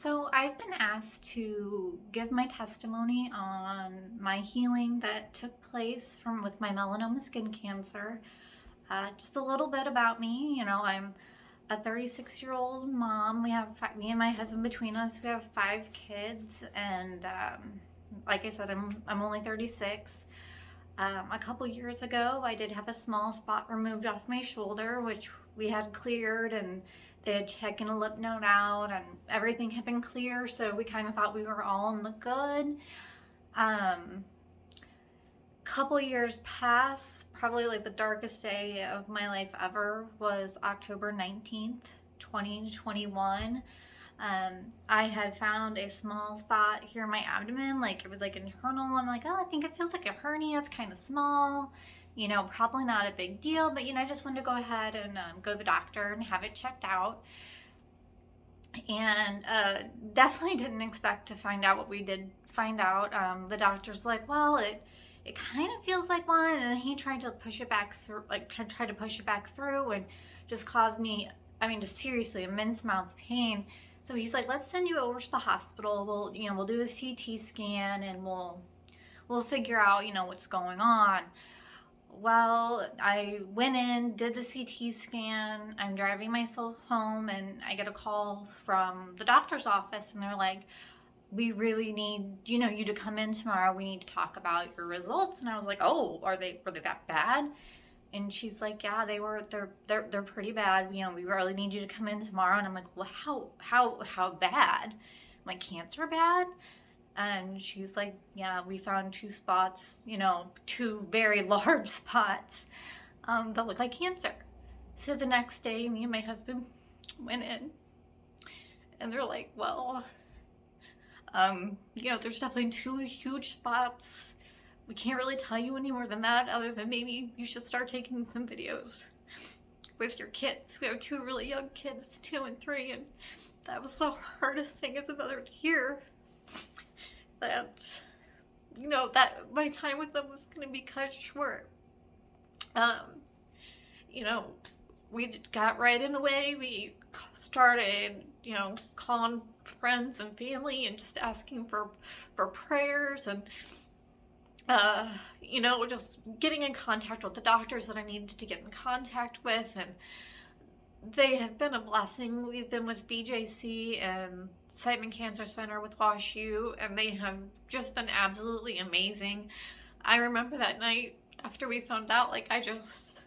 So I've been asked to give my testimony on my healing that took place from with my melanoma skin cancer. Just a little bit about me. I'm a 36-year-old mom. We have me and my husband between us. We have 5 kids, and like I said, I'm only 36. A couple years ago, I did have a small spot removed off my shoulder, which we had cleared, and they had taken a lymph node out, and everything had been clear, so we kind of thought we were all in the good. Um, Couple years pass, probably like the darkest day of my life ever was October 19th, 2021. I had found a small spot here in my abdomen, like it was like internal. I'm like, oh, I think it feels like a hernia. It's kind of small, probably not a big deal, but I just wanted to go ahead and go to the doctor and have it checked out. And definitely didn't expect to find out what we did find out. The doctor's like, well, it kind of feels like one, and he tried to push it back through, and just caused me, just seriously immense amounts of pain. So he's like, let's send you over to the hospital. We'll do a CT scan, and we'll figure out, what's going on. Well, I went in, did the CT scan. I'm driving myself home, and I get a call from the doctor's office, and they're like, we really need, you to come in tomorrow. We need to talk about your results. And I was like, oh, were they that bad? And she's like, yeah, they're pretty bad. We really need you to come in tomorrow. And I'm like, well, how bad? I'm like, cancer bad? And she's like, yeah, we found 2 spots, 2 very large spots that look like cancer. So the next day, me and my husband went in, and they're like, well, there's definitely 2 huge spots. We can't really tell you any more than that, other than maybe you should start taking some videos with your kids. We have 2 really young kids, 2 and 3, and that was the hardest thing as a mother to hear. That, that my time with them was going to be cut short. We got right in the way. We started, calling friends and family and just asking for prayers, and just getting in contact with the doctors that I needed to get in contact with, and they have been a blessing. We've been with BJC and Siteman Cancer Center with WashU, and they have just been absolutely amazing. I remember that night after we found out, like, I just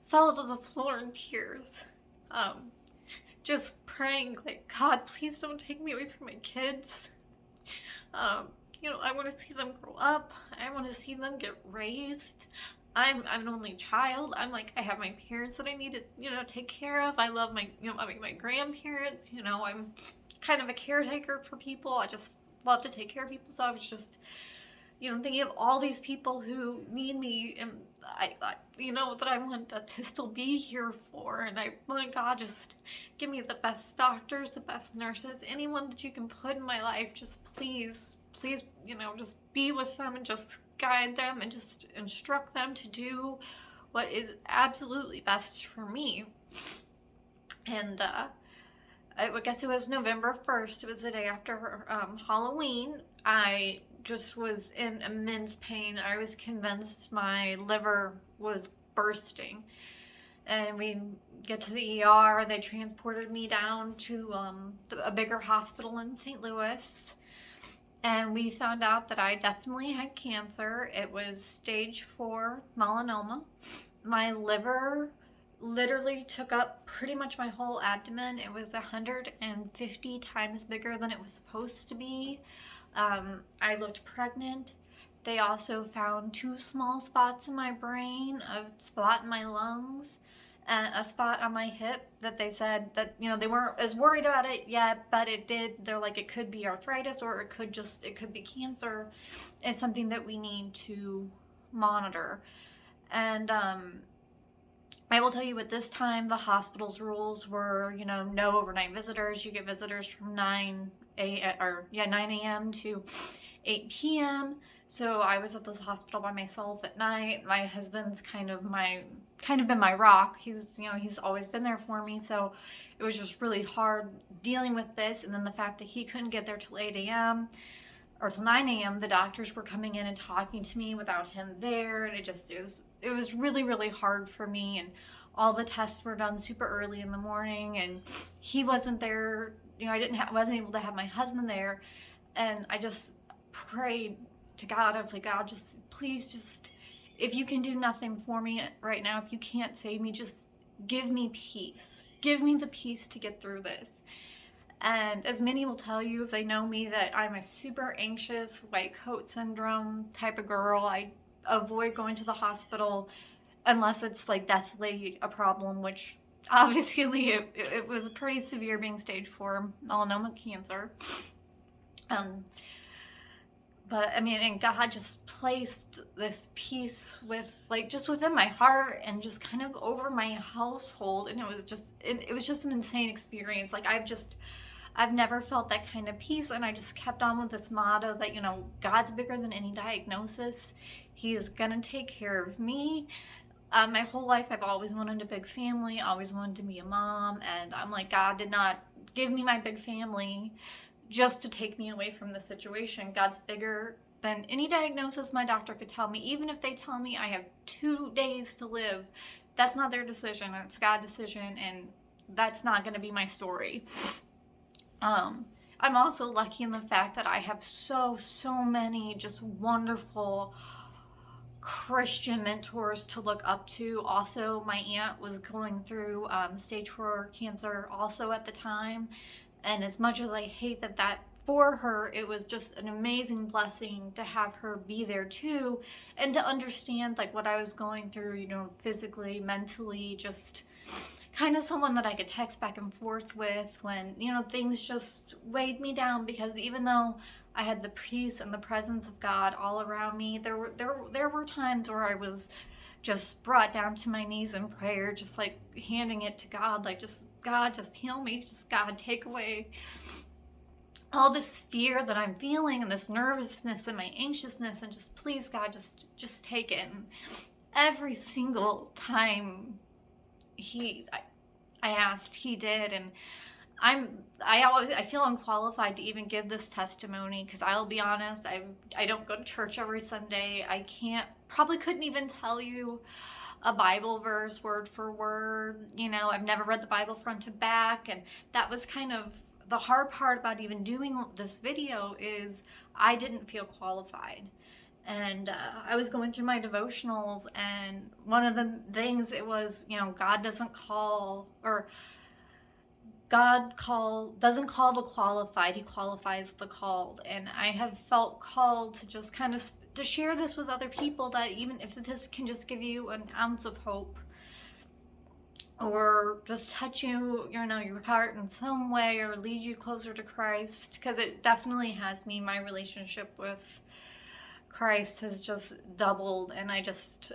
fell to the floor in tears. Just praying, like, God, please don't take me away from my kids. I want to see them grow up. I want to see them get raised. I'm an only child. I have my parents that I need to, take care of. I love my grandparents. I'm kind of a caretaker for people. I just love to take care of people. So I was just, thinking of all these people who need me, and I that I want to still be here for. And I want God, just give me the best doctors, the best nurses, anyone that you can put in my life. Just please, just be with them and just guide them and just instruct them to do what is absolutely best for me. And I guess it was November 1st. It was the day after Halloween. I just was in immense pain. I was convinced my liver was bursting. And we get to the ER. They transported me down to a bigger hospital in St. Louis. And we found out that I definitely had cancer. It was stage 4 melanoma. My liver literally took up pretty much my whole abdomen. It was 150 times bigger than it was supposed to be. I looked pregnant. They also found 2 small spots in my brain, a spot in my lungs, and a spot on my hip that they said that, they weren't as worried about it yet, but they're like, it could be arthritis, or it could be cancer. It's something that we need to monitor. And I will tell you, at this time, the hospital's rules were, no overnight visitors. You get visitors from 9 a.m. to 8 p.m. So I was at this hospital by myself at night. My husband's kind of been my rock. He's always been there for me. So it was just really hard dealing with this. And then the fact that he couldn't get there till 8 a.m. or till 9 a.m. The doctors were coming in and talking to me without him there. And it was really, really hard for me. And all the tests were done super early in the morning, and he wasn't there. You know, wasn't able to have my husband there. And I just prayed to God. I was like, God, just please, just, if you can do nothing for me right now, if you can't save me, just give me peace. Give me the peace to get through this. And as many will tell you if they know me, that I'm a super anxious white coat syndrome type of girl. I avoid going to the hospital unless it's like deathly a problem, which obviously it was pretty severe, being stage 4 melanoma cancer. But I mean, and God just placed this peace just within my heart and just kind of over my household. And it was just an insane experience. Like, I've never felt that kind of peace. And I just kept on with this motto that, you know, God's bigger than any diagnosis. He is going to take care of me. My whole life, I've always wanted a big family, always wanted to be a mom. And I'm like, God did not give me my big family just to take me away from the situation. God's bigger than any diagnosis my doctor could tell me. Even if they tell me I have 2 days to live, that's not their decision. It's God's decision, and that's not going to be my story. I'm also lucky in the fact that I have so many just wonderful Christian mentors to look up to. Also, my aunt was going through stage 4 cancer also at the time. And as much as I hate that for her, it was just an amazing blessing to have her be there too, and to understand like what I was going through, you know, physically, mentally, just kind of someone that I could text back and forth with when, you know, things just weighed me down. Because even though I had the peace and the presence of God all around me, there were times where I was just brought down to my knees in prayer, just like handing it to God, like, just God, just heal me. Just God, take away all this fear that I'm feeling, and this nervousness and my anxiousness, and just please God, just take it. And every single time I asked, he did. And I feel unqualified to even give this testimony, because I'll be honest, I don't go to church every Sunday. I probably couldn't even tell you a Bible verse word for word. You know, I've never read the Bible front to back, and that was kind of the hard part about even doing this video, is I didn't feel qualified. And I was going through my devotionals, and one of the things, it was, you know, God doesn't call doesn't call the qualified, he qualifies the called. And I have felt called to just kind of to share this with other people, that even if this can just give you an ounce of hope, or just touch you know, your heart in some way, or lead you closer to Christ, because it definitely has me. My relationship with Christ has just doubled, and I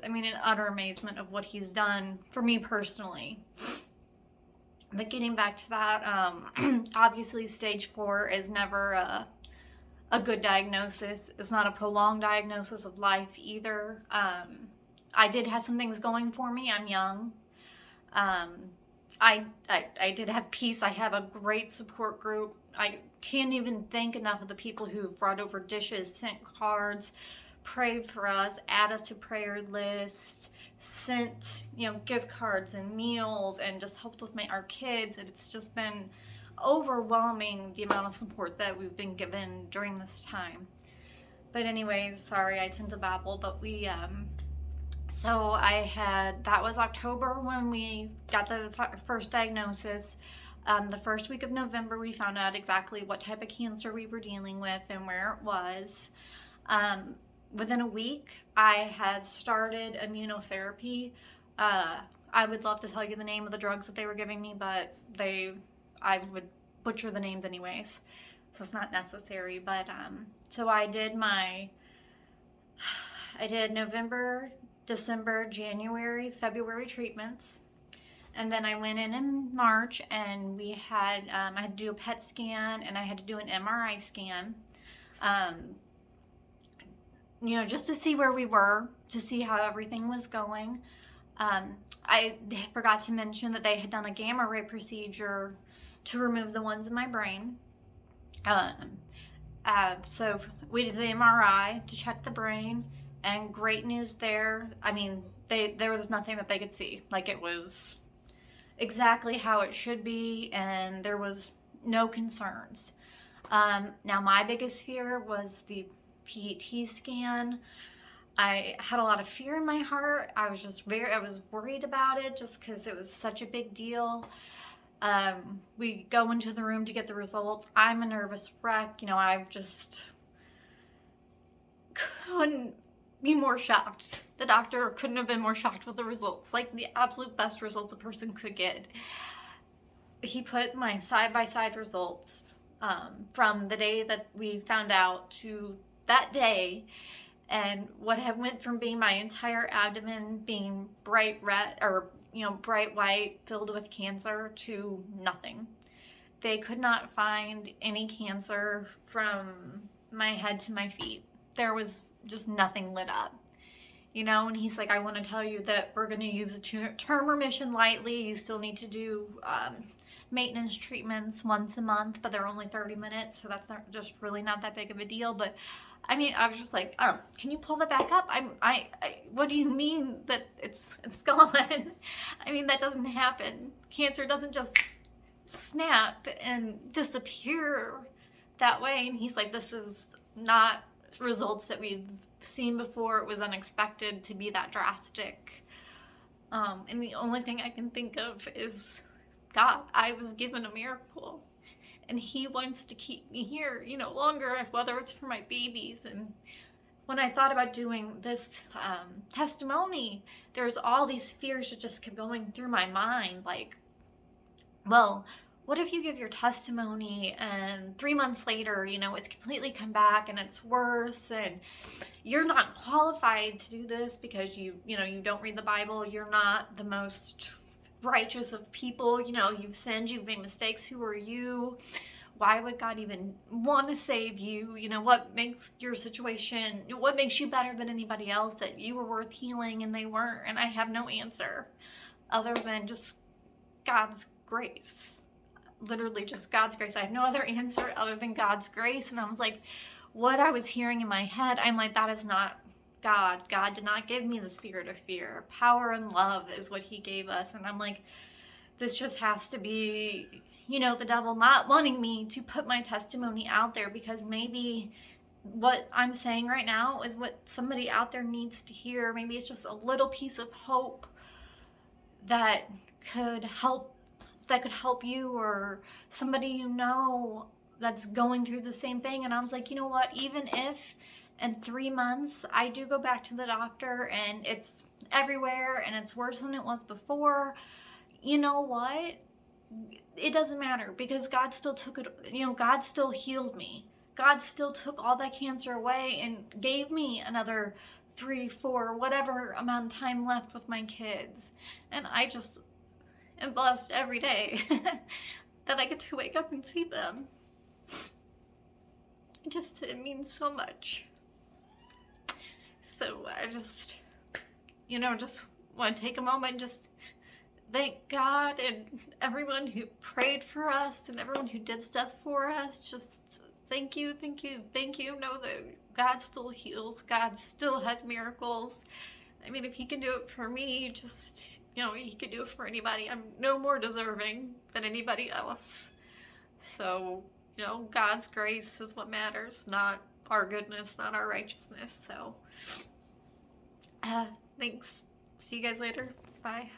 mean, in utter amazement of what he's done for me personally. But getting back to that, obviously stage 4 is never a good diagnosis. It's not a prolonged diagnosis of life either. I did have some things going for me. I'm young. I did have peace. I have a great support group. I can't even thank enough of the people who've brought over dishes, sent cards, prayed for us, add us to prayer lists, sent, you know, gift cards and meals, and just helped with our kids. And it's just been overwhelming, the amount of support that we've been given during this time. But anyways, sorry, I tend to babble, but so that was October when we got the first diagnosis. The first week of November, we found out exactly what type of cancer we were dealing with and where it was. Within a week, I had started immunotherapy. I would love to tell you the name of the drugs that they were giving me, but I would butcher the names anyways, so it's not necessary. But so I did November, December, January, February treatments. And then I went in March, and we had, I had to do a PET scan, and I had to do an MRI scan, you know, just to see where we were, to see how everything was going. I forgot to mention that they had done a gamma ray procedure to remove the ones in my brain. So we did the MRI to check the brain, and great news there. I mean, there was nothing that they could see. Like, it was exactly how it should be, and there was no concerns. Now, my biggest fear was the PET scan. I had a lot of fear in my heart. I was worried about it just because it was such a big deal. We go into the room to get the results. I'm a nervous wreck. I just couldn't be more shocked. The doctor couldn't have been more shocked with the results. Like, the absolute best results a person could get. He put my side-by-side results from the day that we found out to that day, and what had went from being my entire abdomen being bright red, or bright white, filled with cancer, to nothing. They could not find any cancer from my head to my feet. There was just nothing lit up. And he's like, I want to tell you that we're going to use the term remission lightly. You still need to do maintenance treatments once a month, but they're only 30 minutes, so that's really not that big of a deal. But I mean, I was just like, oh, can you pull that back up? What do you mean that it's gone? I mean, that doesn't happen. Cancer doesn't just snap and disappear that way. And he's like, this is not results that we've seen before. It was unexpected to be that drastic. And the only thing I can think of is, God, I was given a miracle, and he wants to keep me here, longer, whether it's for my babies. And when I thought about doing this testimony, there's all these fears that just kept going through my mind. Like, well, what if you give your testimony and 3 months later, it's completely come back and it's worse, and you're not qualified to do this because you don't read the Bible, you're not the most righteous of people, you've sinned, you've made mistakes, who are you? Why would God even want to save you? What makes your situation, what makes you better than anybody else, that you were worth healing and they weren't? And I have no answer other than just God's grace. Literally just God's grace. I have no other answer other than God's grace. And I was like, what I was hearing in my head, I'm like, that is not God. God did not give me the spirit of fear. Power and love is what he gave us. And I'm like, this just has to be, the devil not wanting me to put my testimony out there, because maybe what I'm saying right now is what somebody out there needs to hear. Maybe it's just a little piece of hope that could help you, or somebody that's going through the same thing. And I was like, you know what, even if in 3 months I do go back to the doctor and it's everywhere and it's worse than it was before, you know what, it doesn't matter, because God still took it. God still healed me. God still took all that cancer away and gave me another 3, 4, whatever amount of time left with my kids. And I just am blessed every day that I get to wake up and see them. It means so much. So I just want to take a moment and just thank God and everyone who prayed for us and everyone who did stuff for us. Just thank you, thank you, thank you. Know that God still heals. God still has miracles. I mean, if he can do it for me, he could do it for anybody. I'm no more deserving than anybody else. So, God's grace is what matters, not our goodness, not our righteousness. So, thanks. See you guys later. Bye.